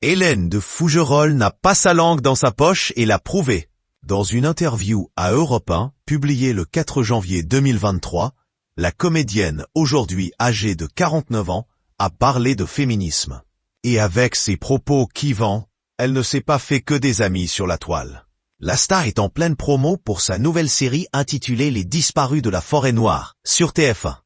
Hélène de Fougerolles n'a pas sa langue dans sa poche et l'a prouvé. Dans une interview à Europe 1, publiée le 4 janvier 2023, la comédienne, aujourd'hui âgée de 49 ans, a parlé de féminisme. Et avec ses propos clivants, elle ne s'est pas fait que des amis sur la toile. La star est en pleine promo pour sa nouvelle série intitulée Les Disparus de la Forêt Noire, sur TF1.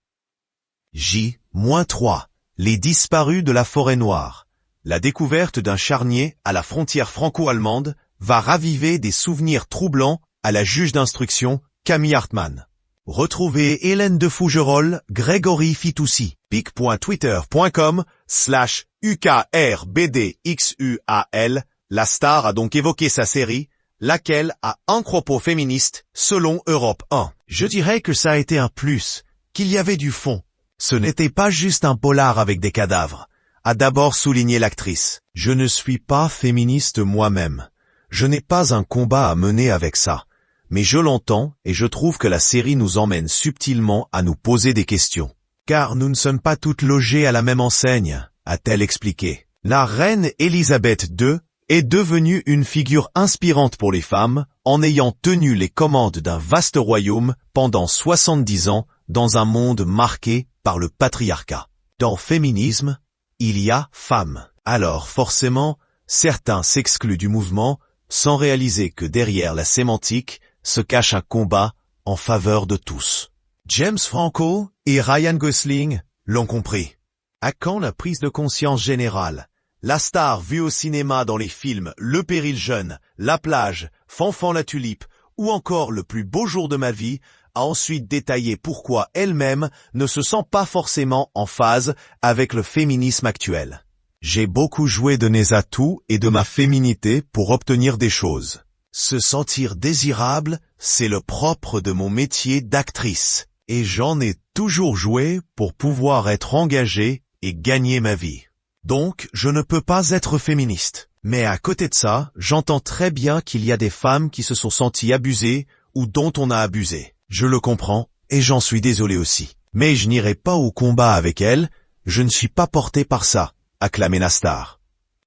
J-3, Les Disparus de la Forêt Noire. La découverte d'un charnier à la frontière franco-allemande va raviver des souvenirs troublants à la juge d'instruction, Camille Hartmann. Retrouvez Hélène de Fougerolles, Grégory Fitoussi, pic.twitter.com/UKRBDXUAL. La star a donc évoqué sa série, laquelle a un propos féministe, selon Europe 1. Je dirais que ça a été un plus, qu'il y avait du fond. Ce n'était pas juste un polar avec des cadavres, a d'abord souligné l'actrice. Je ne suis pas féministe moi-même. Je n'ai pas un combat à mener avec ça. Mais je l'entends et je trouve que la série nous emmène subtilement à nous poser des questions. Car nous ne sommes pas toutes logées à la même enseigne, a-t-elle expliqué. La reine Elisabeth II est devenue une figure inspirante pour les femmes en ayant tenu les commandes d'un vaste royaume pendant 70 ans dans un monde marqué par le patriarcat. Dans féminisme, il y a femmes. Alors forcément, certains s'excluent du mouvement sans réaliser que derrière la sémantique se cache un combat en faveur de tous. James Franco et Ryan Gosling l'ont compris. À quand la prise de conscience générale? La star vue au cinéma dans les films Le Péril jeune, La plage, Fanfan la tulipe ou encore Le plus beau jour de ma vie a ensuite détaillé pourquoi elle-même ne se sent pas forcément en phase avec le féminisme actuel. J'ai beaucoup joué de mes atouts et de ma féminité pour obtenir des choses. Se sentir désirable, c'est le propre de mon métier d'actrice. Et j'en ai toujours joué pour pouvoir être engagée et gagner ma vie. Donc, je ne peux pas être féministe. Mais à côté de ça, j'entends très bien qu'il y a des femmes qui se sont senties abusées ou dont on a abusé. Je le comprends et j'en suis désolé aussi. Mais je n'irai pas au combat avec elles, je ne suis pas porté par ça, a clamé la star.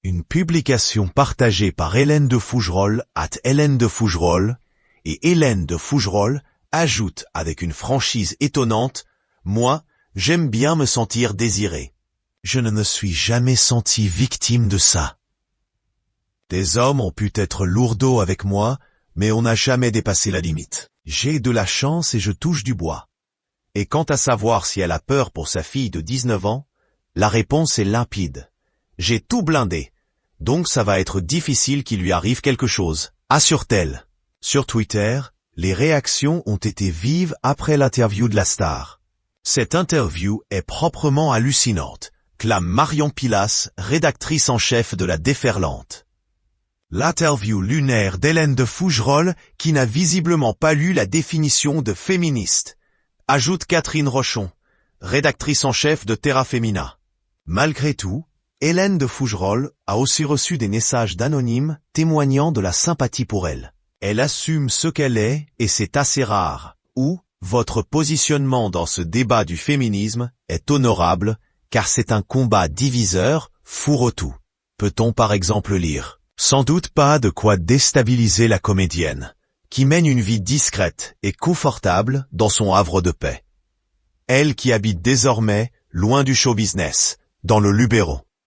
Une publication partagée par Hélène de Fougerolles @Hélène de Fougerolles, et Hélène de Fougerolles ajoute avec une franchise étonnante « Moi, j'aime bien me sentir désirée. Je ne me suis jamais sentie victime de ça. Des hommes ont pu être lourdeaux avec moi, mais on n'a jamais dépassé la limite. J'ai de la chance et je touche du bois. » Et quant à savoir si elle a peur pour sa fille de 19 ans, la réponse est limpide. J'ai tout blindé. Donc ça va être difficile qu'il lui arrive quelque chose, assure-t-elle. Sur Twitter, les réactions ont été vives après l'interview de la star. Cette interview est proprement hallucinante, clame Marion Pilas, rédactrice en chef de La Déferlante. L'interview lunaire d'Hélène de Fougerolles qui n'a visiblement pas lu la définition de féministe, ajoute Catherine Rochon, rédactrice en chef de Terra Femina. Malgré tout, Hélène de Fougerolles a aussi reçu des messages d'anonymes témoignant de la sympathie pour elle. Elle assume ce qu'elle est et c'est assez rare. Ou, votre positionnement dans ce débat du féminisme est honorable car c'est un combat diviseur, fourre-tout. Peut-on par exemple lire? Sans doute pas de quoi déstabiliser la comédienne, qui mène une vie discrète et confortable dans son havre de paix. Elle qui habite désormais loin du show business, dans le Luberon.